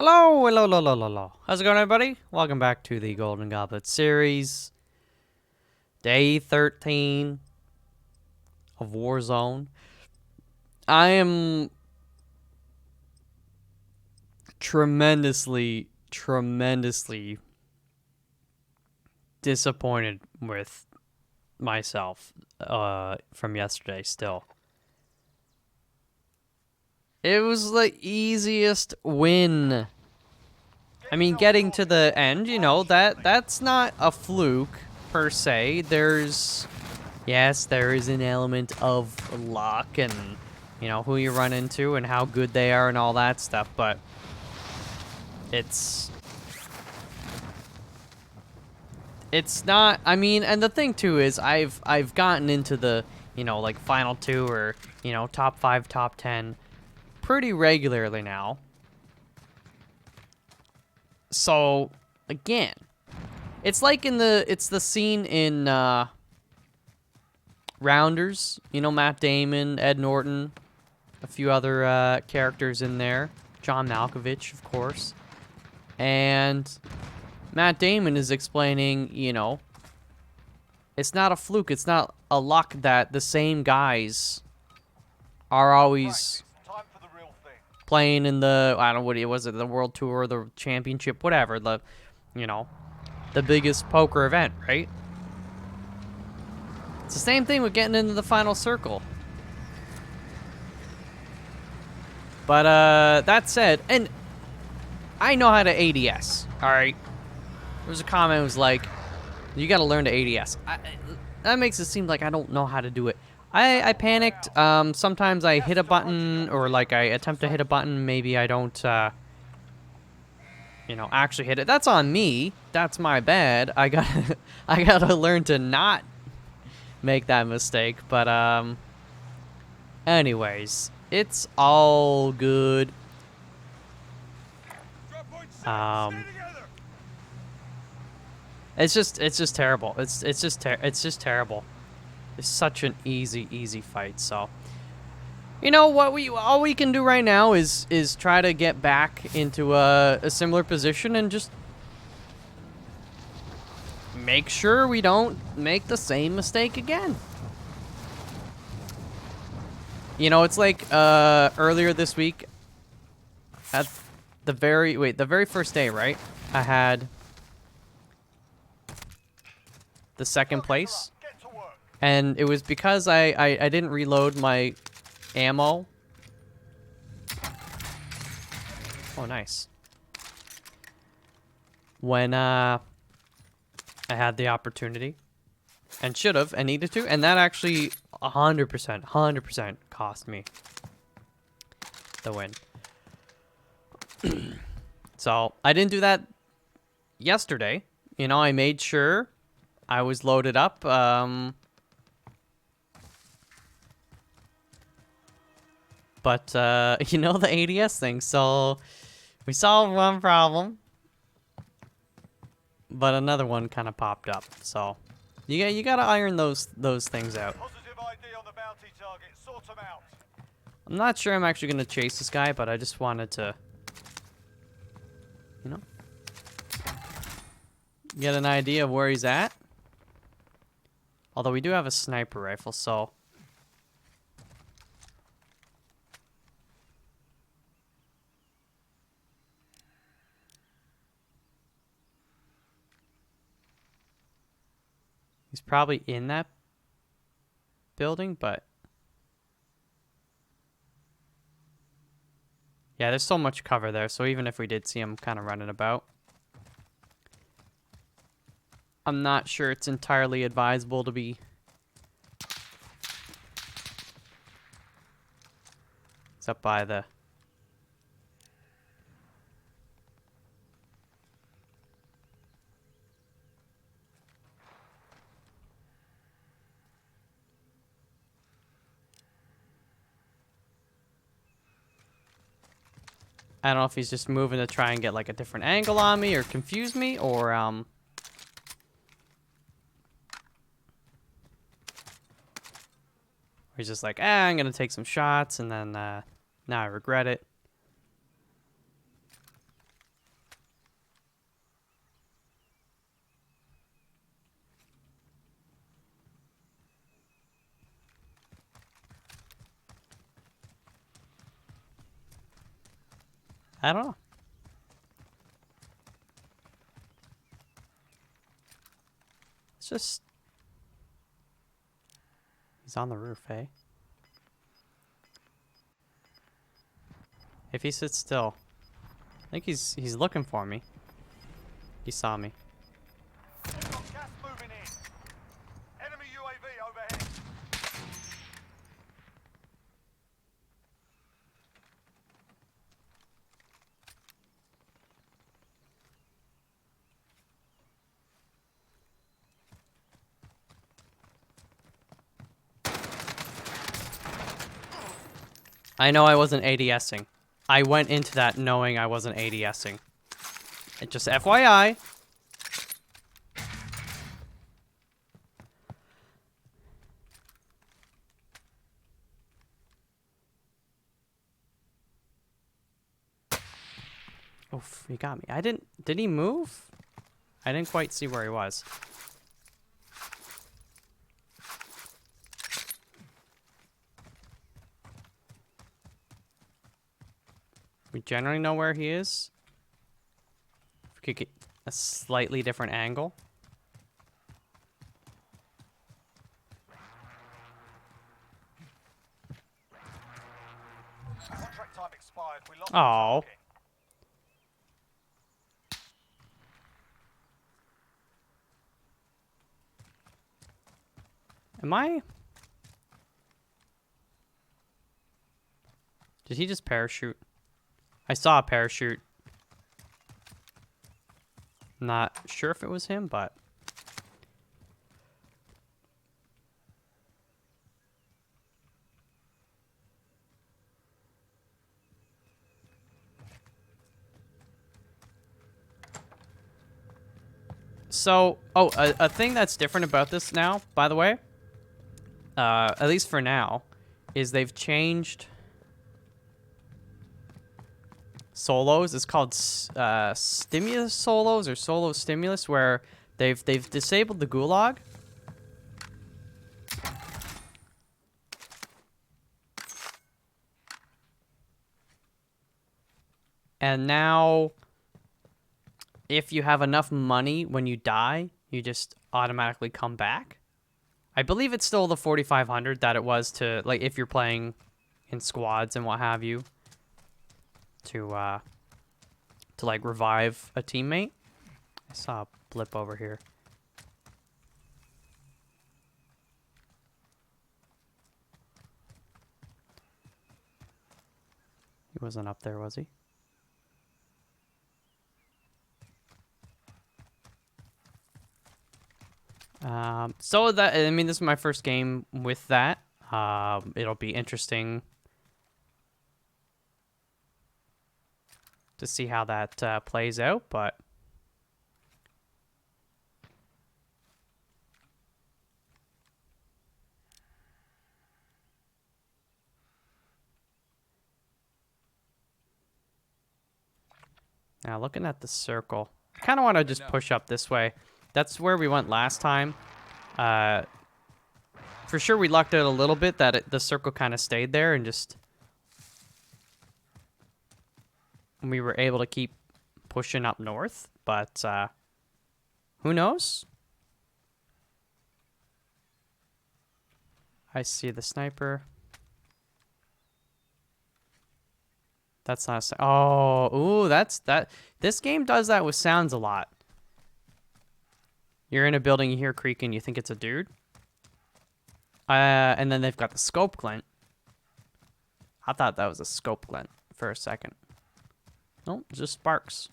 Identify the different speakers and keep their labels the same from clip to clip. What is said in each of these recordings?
Speaker 1: Hello, hello, hello, hello, hello. How's it going, everybody? Welcome back to the Golden Goblet series. Day 13 of Warzone. I am tremendously disappointed with myself from yesterday still. It was the easiest win. I mean, getting to the end, you know, that's not a fluke per se. Yes, there is an element of luck and, you know, who you run into and how good they are and all that stuff, but it's not, I mean, and the thing too is I've gotten into the, you know, like final two or, you know, top 5, top 10 pretty regularly now. So, again, it's like it's the scene in Rounders, you know, Matt Damon, Ed Norton, a few other characters in there. John Malkovich, of course. And Matt Damon is explaining, you know, it's not a fluke, it's not a luck that the same guys are always playing in the, I don't know, what was it, the World Tour, the Championship, whatever, the, you know, the biggest poker event, right? It's the same thing with getting into the final circle. But, that said, and I know how to ADS, alright? There was a comment that was like, you gotta learn to ADS. That makes it seem like I don't know how to do it. I panicked. Sometimes I hit a button, or like I attempt to hit a button, maybe I don't, you know, actually hit it. That's on me. That's my bad. I gotta learn to not make that mistake. But, anyways, it's all good. It's just terrible. It's just terrible. It's such an easy fight. So, you know what, all we can do right now is try to get back into a similar position and just make sure we don't make the same mistake again. You know, it's like earlier this week at the very first day, right? I had the second place. And it was because I didn't reload my ammo. Oh, nice. When I had the opportunity. And should have, and needed to. And that actually 100% cost me the win. So, I didn't do that yesterday. You know, I made sure I was loaded up. But, you know, the ADS thing, so we solved one problem, but another one kind of popped up, so you gotta iron those things out.
Speaker 2: Positive ID on the bounty target. Sort them out.
Speaker 1: I'm not sure I'm actually gonna chase this guy, but I just wanted to, you know, get an idea of where he's at. Although we do have a sniper rifle, so he's probably in that building, but yeah, there's so much cover there, so even if we did see him kind of running about, I'm not sure it's entirely advisable to be it's up by the I don't know if he's just moving to try and get like a different angle on me or confuse me, or he's just like, I'm gonna take some shots and then now I regret it. I don't know. It's just... He's on the roof, eh? If he sits still. I think he's looking for me. He saw me.
Speaker 2: We've got gas moving in. Enemy UAV overhead.
Speaker 1: I know I wasn't ADSing. I went into that knowing I wasn't ADSing. It just FYI. Oof, he got me. Did he move? I didn't quite see where he was. We generally know where he is. If we could get a slightly different angle.
Speaker 2: Contract time expired. We lost the
Speaker 1: Oh.
Speaker 2: target.
Speaker 1: Am I? Did he just parachute? I saw a parachute. Not sure if it was him, but... So, a thing that's different about this now, by the way, at least for now, is they've changed solos. It's called stimulus solos or solo stimulus, where they've disabled the gulag. And now, if you have enough money when you die, you just automatically come back. I believe it's still the 4,500 that it was to, like, if you're playing in squads and what have you, to like, revive a teammate. I saw a blip over here. He wasn't up there, was he? So that, I mean, this is my first game with that. It'll be interesting to see how that plays out, but now looking at the circle, I kind of want to just push up this way. That's where we went last time. For sure, we lucked out a little bit that the circle kind of stayed there and just... we were able to keep pushing up north, but who knows? I see the sniper. That's not a... oh, ooh, that's... that. This game does that with sounds a lot. You're in a building, you hear creaking, you think it's a dude. And then they've got the scope glint. I thought that was a scope glint for a second. Nope, just sparks.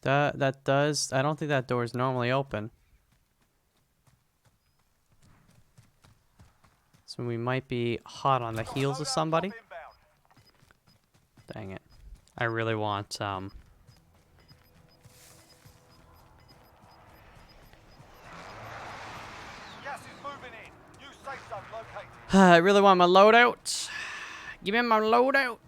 Speaker 1: That does... I don't think that door is normally open. So we might be hot on the heels of somebody. Dang it. I really want,
Speaker 2: Gas is moving in. New safe zone located.
Speaker 1: I really want my loadout. Give me my loadout.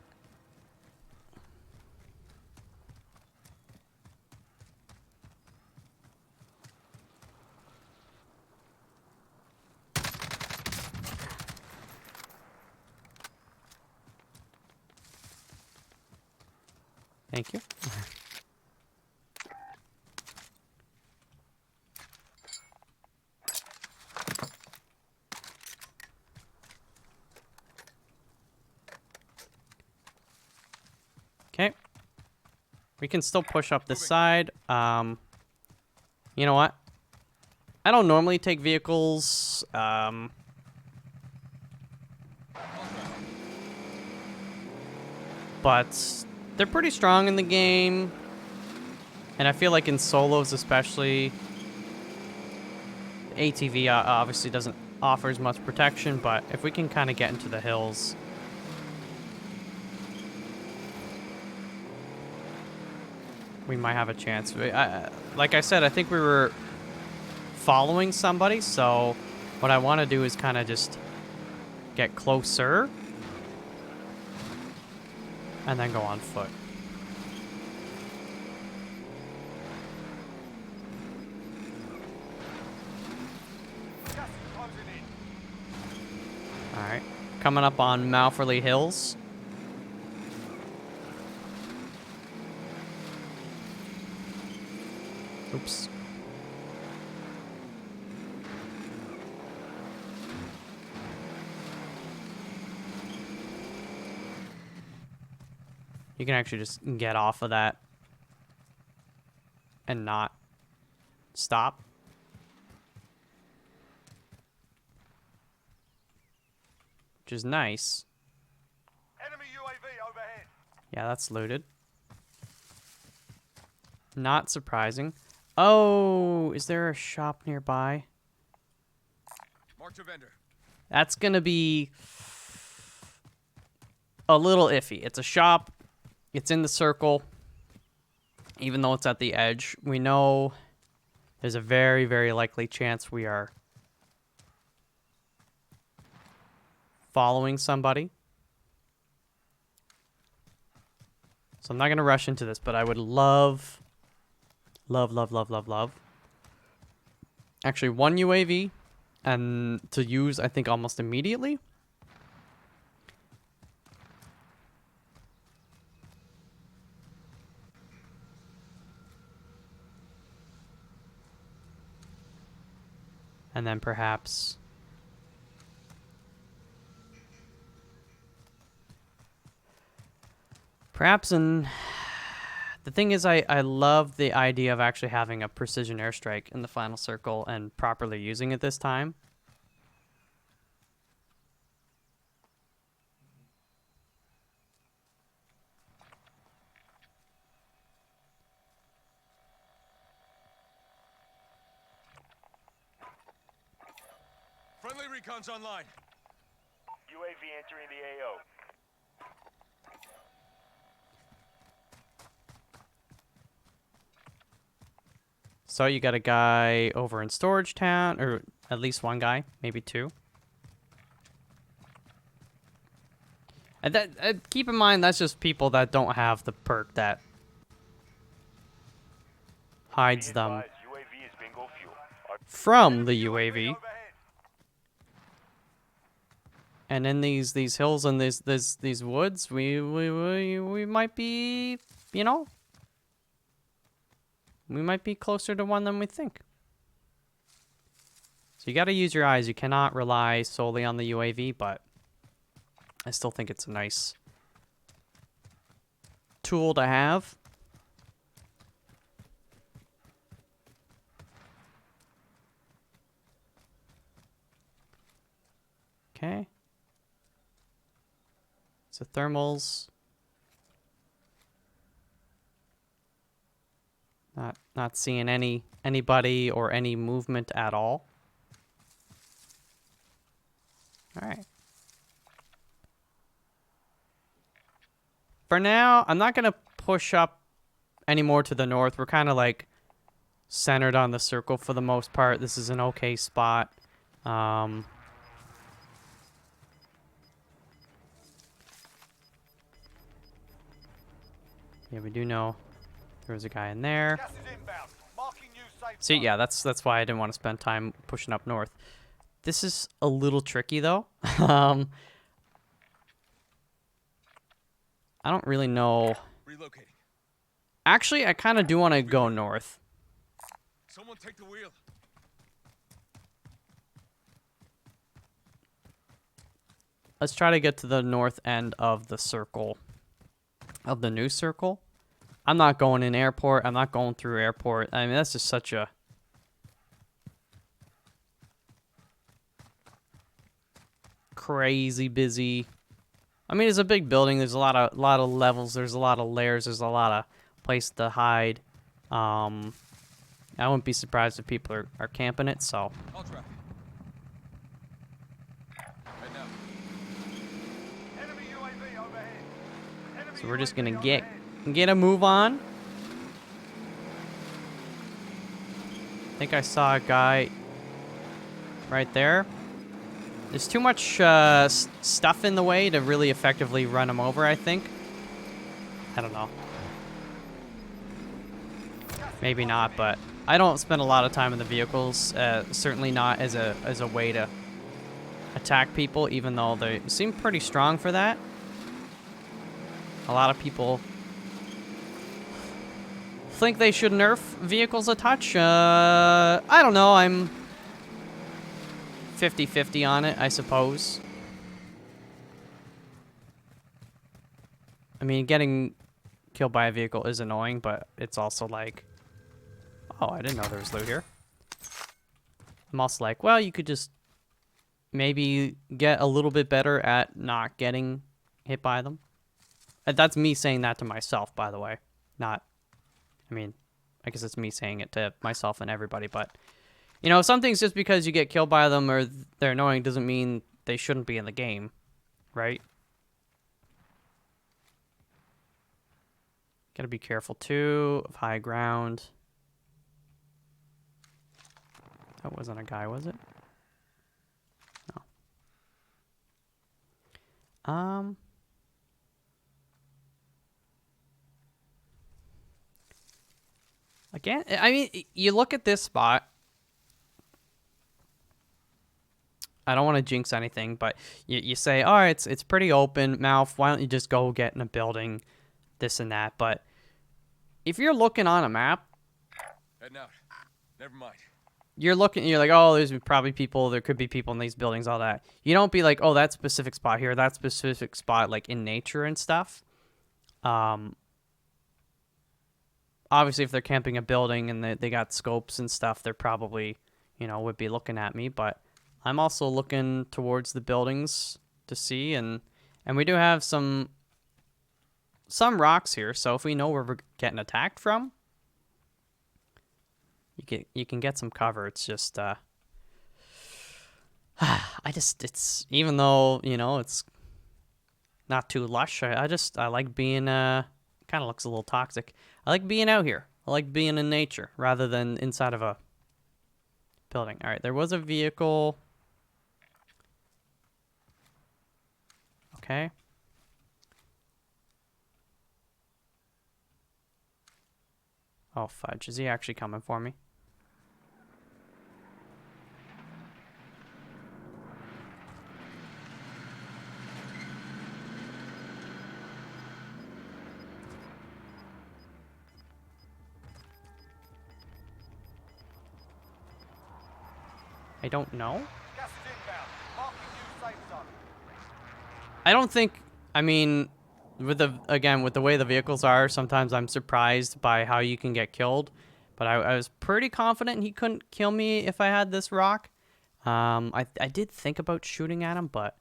Speaker 1: Thank you. Okay. We can still push up this side. You know what? I don't normally take vehicles. But they're pretty strong in the game. And I feel like in solos especially, the ATV obviously doesn't offer as much protection, but if we can kind of get into the hills, we might have a chance. Like I said, I think we were following somebody, so what I want to do is kind of just get closer and then go on foot.
Speaker 2: Gas is closing in.
Speaker 1: All right, coming up on Malferly Hills. Oops. You can actually just get off of that and not stop. Which is nice.
Speaker 2: Enemy UAV overhead.
Speaker 1: Yeah, that's looted. Not surprising. Oh, is there a shop nearby?
Speaker 2: Mark to vendor.
Speaker 1: That's gonna be a little iffy. It's a shop. It's in the circle. Even though it's at the edge, we know there's a very, very likely chance we are following somebody. So I'm not gonna rush into this, but I would love actually one UAV and to use, I think, almost immediately. And then perhaps in... The thing is, I love the idea of actually having a precision airstrike in the final circle and properly using it this time.
Speaker 2: Friendly recon's online. UAV entering the AO.
Speaker 1: So you got a guy over in Storage Town, or at least one guy, maybe two. And that keep in mind, that's just people that don't have the perk that hides them
Speaker 2: UAV is bingo fuel.
Speaker 1: from the UAV. And in these hills and these woods, we might be, you know, we might be closer to one than we think. So you got to use your eyes. You cannot rely solely on the UAV, but I still think it's a nice tool to have. Okay. So thermals. Not seeing anybody or any movement at all. All right. For now, I'm not gonna push up any more to the north. We're kind of like centered on the circle for the most part. This is an okay spot. Yeah, we do know there was a guy in there.
Speaker 2: Gas is inbound. Marking new safe
Speaker 1: See,
Speaker 2: zone.
Speaker 1: yeah, that's why I didn't want to spend time pushing up north. This is a little tricky though. I don't really know.
Speaker 2: Relocating.
Speaker 1: Actually, I kind of do want to go north.
Speaker 2: Someone take the wheel.
Speaker 1: Let's try to get to the north end of the circle. Of the new circle. I'm not going in airport. I'm not going through airport. I mean, that's just such a... crazy busy. I mean, it's a big building. There's a lot of levels. There's a lot of layers. There's a lot of place to hide. I wouldn't be surprised if people are camping it, so...
Speaker 2: I'll try. Right now. Enemy UAV overhead. Enemy
Speaker 1: So we're just gonna
Speaker 2: UAV
Speaker 1: get
Speaker 2: overhead.
Speaker 1: a move on. I think I saw a guy right there. There's too much stuff in the way to really effectively run him over, I think. I don't know. Maybe not, but I don't spend a lot of time in the vehicles. Certainly not as a way to attack people, even though they seem pretty strong for that. A lot of people think they should nerf vehicles a touch. I don't know. I'm 50-50 on it, I suppose. I mean, getting killed by a vehicle is annoying, but it's also like, oh, I didn't know there was loot here. I'm also like, well, you could just maybe get a little bit better at not getting hit by them. And that's me saying that to myself, by the way. Not, I mean, I guess it's me saying it to myself and everybody, but, you know, some things just because you get killed by them or they're annoying doesn't mean they shouldn't be in the game, right? Gotta be careful, too, of high ground. That wasn't a guy, was it? No. Again, I mean, you look at this spot. I don't want to jinx anything, but you say, all right, it's pretty open. MALF, why don't you just go get in a building, this and that. But if you're looking on a map,
Speaker 2: Heading out. Never mind.
Speaker 1: you're like, oh, there's probably people. There could be people in these buildings, all that. You don't be like, oh, that specific spot here, that specific spot, like in nature and stuff. Obviously, if they're camping a building and they got scopes and stuff, they're probably, you know, would be looking at me. But I'm also looking towards the buildings to see, and we do have some rocks here. So if we know where we're getting attacked from, you can get some cover. It's just it's even though, you know, it's not too lush. I like being kind of looks a little toxic. I like being out here. I like being in nature rather than inside of a building. All right, there was a vehicle. Okay. Oh, fudge. Is he actually coming for me? I don't know.
Speaker 2: Gas is inbound. Marking new safe zone.
Speaker 1: I don't think, I mean, with the way the vehicles are, sometimes I'm surprised by how you can get killed. But I was pretty confident he couldn't kill me if I had this rock. I did think about shooting at him, but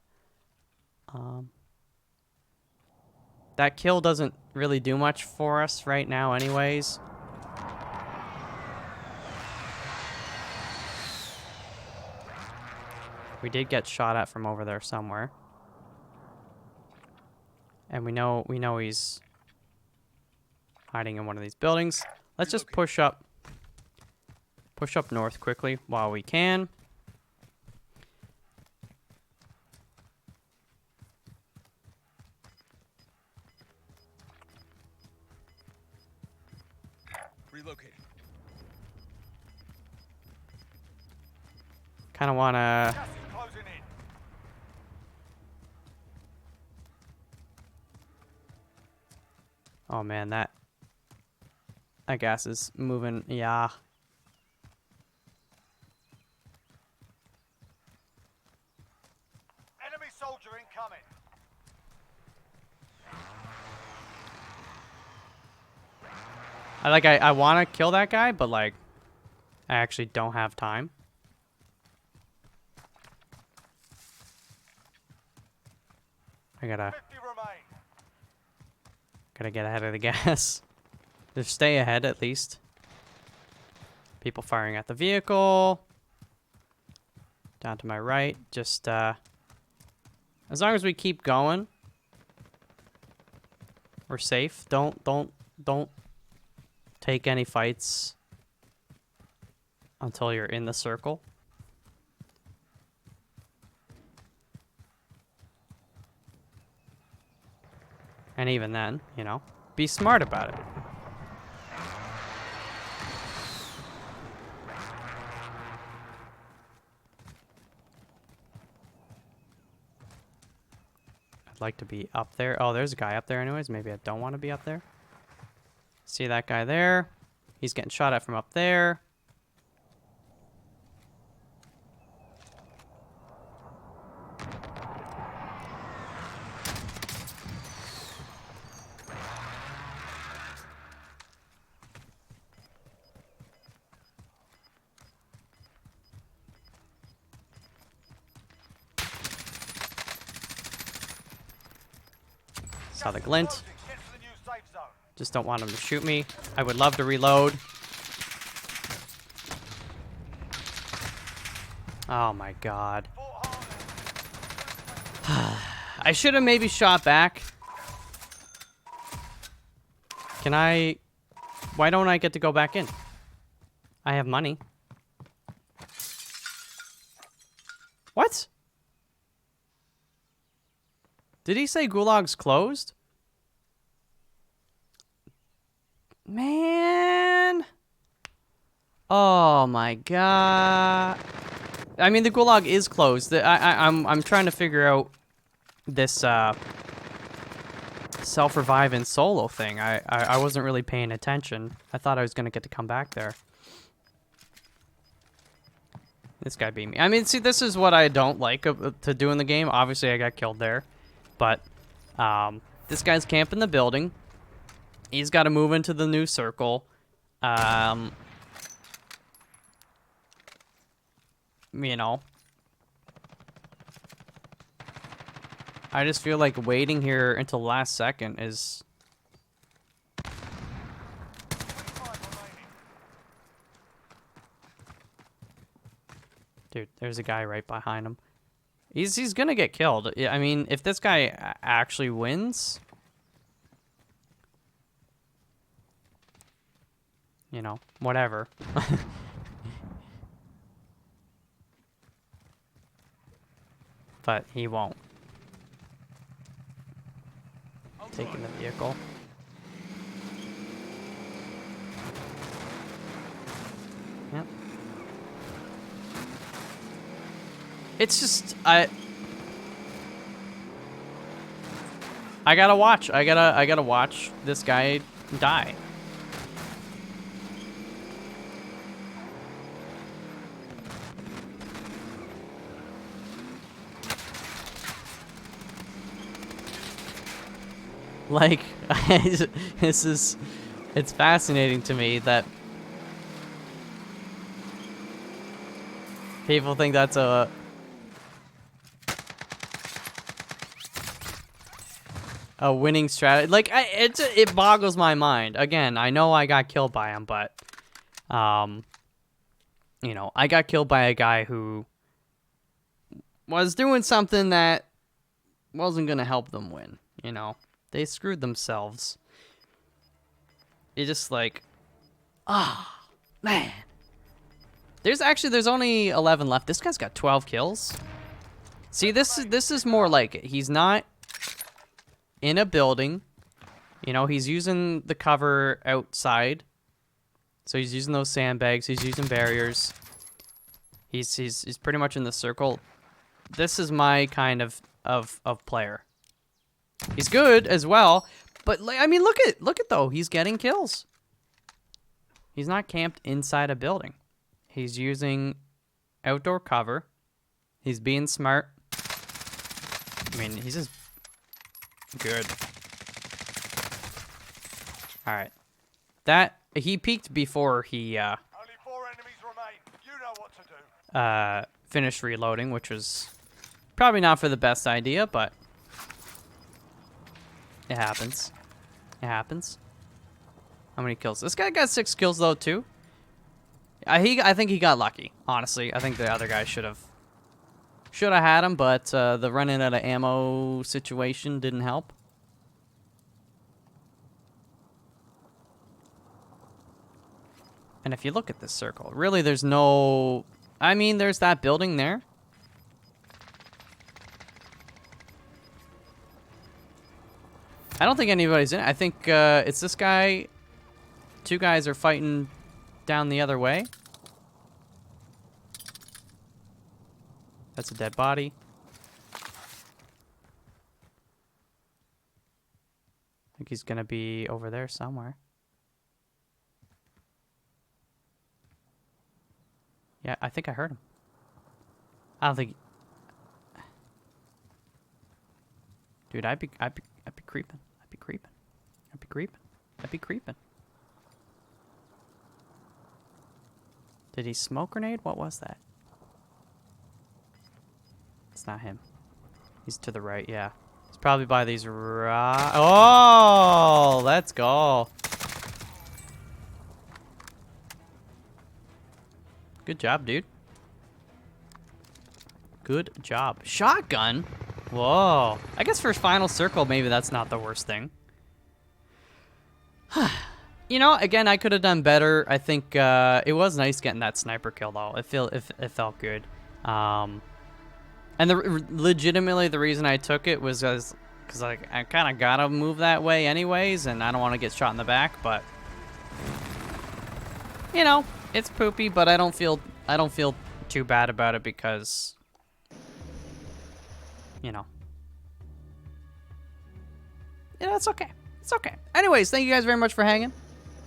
Speaker 1: that kill doesn't really do much for us right now anyways. We did get shot at from over there somewhere. And we know he's hiding in one of these buildings. Let's just push up north quickly while we can.
Speaker 2: Relocating.
Speaker 1: Kind of want to...
Speaker 2: Gas is closing in.
Speaker 1: Oh man, that That gas is moving. Yeah.
Speaker 2: Enemy soldier incoming.
Speaker 1: I want to kill that guy, but like, I actually don't have time. I
Speaker 2: 50 remain.
Speaker 1: gotta get ahead of the gas. Just stay ahead at least. People firing at the vehicle. Down to my right. Just as long as we keep going, we're safe. Don't take any fights until you're in the circle. And even then, you know, be smart about it. I'd like to be up there. Oh, there's a guy up there anyways. Maybe I don't want to be up there. See that guy there? He's getting shot at from up there. Saw the glint.
Speaker 2: Closing. Get to the new safe zone.
Speaker 1: Just don't want him to shoot me. I would love to reload. Oh my god.
Speaker 2: Fort Harley.
Speaker 1: I should have maybe shot back. Can I... Why don't I get to go back in? I have money. What? Did he say Gulag's closed? Man. Oh my god. I mean, the Gulag is closed. I'm trying to figure out this self-revive and solo thing. I wasn't really paying attention. I thought I was gonna get to come back there. This guy beat me. I mean, see, this is what I don't like to do in the game. Obviously, I got killed there. But this guy's camping the building. He's got to move into the new circle. You know. I just feel like waiting here until last second is...
Speaker 2: 25 remaining.
Speaker 1: Dude, there's a guy right behind him. He's gonna get killed. Yeah, I mean, if this guy actually wins, you know, whatever. But he won't. Taking the vehicle. Yep. It's just I gotta watch. I gotta watch this guy die. Like, it's fascinating to me that people think that's a winning strategy. Like, it boggles my mind. Again, I know I got killed by him, but, you know, I got killed by a guy who was doing something that wasn't going to help them win, you know? They screwed themselves. It's just like, man. There's only 11 left. This guy's got 12 kills. See, this is more like it. He's not in a building. You know, he's using the cover outside. So he's using those sandbags. He's using barriers. He's pretty much in the circle. This is my kind of player. He's good as well, but like, I mean, look at though, he's getting kills. He's not camped inside a building. He's using outdoor cover. He's being smart. I mean, he's just good. All right. That he peeked before he
Speaker 2: Only 4 enemies remain. You know what to do.
Speaker 1: finished reloading, which was probably not for the best idea, but it happens. It happens. How many kills? This guy got 6 kills though too. I think he got lucky. Honestly, I think the other guy should have had him, but the running out of ammo situation didn't help. And if you look at this circle, really there's no... I mean, there's that building there. I don't think anybody's in it. I think it's this guy. 2 guys are fighting down the other way. That's a dead body. I think he's gonna be over there somewhere. Yeah, I think I heard him. I don't think... Dude, I'd be creeping. I'd be creeping. I'd be creeping. I'd be creeping. Did he smoke grenade? What was that? It's not him. He's to the right, yeah. He's probably by these Oh, let's go. Good job, dude. Good job. Shotgun? Whoa. I guess for final circle, maybe that's not the worst thing. You know, again, I could have done better. I think it was nice getting that sniper kill, though. It felt good. And legitimately, the reason I took it was because I kind of gotta move that way anyways, and I don't want to get shot in the back. But you know, it's poopy, but I don't feel too bad about it because, you know, yeah, it's okay. It's okay. Anyways, thank you guys very much for hanging.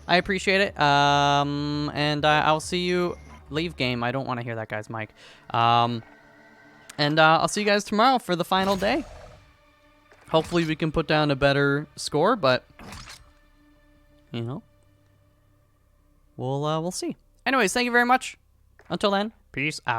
Speaker 1: I appreciate it. And I'll see you. Leave game. I don't want to hear that guy's mic. And I'll see you guys tomorrow for the final day. Hopefully we can put down a better score, but you know, we'll see. Anyways, thank you very much. Until then, peace out.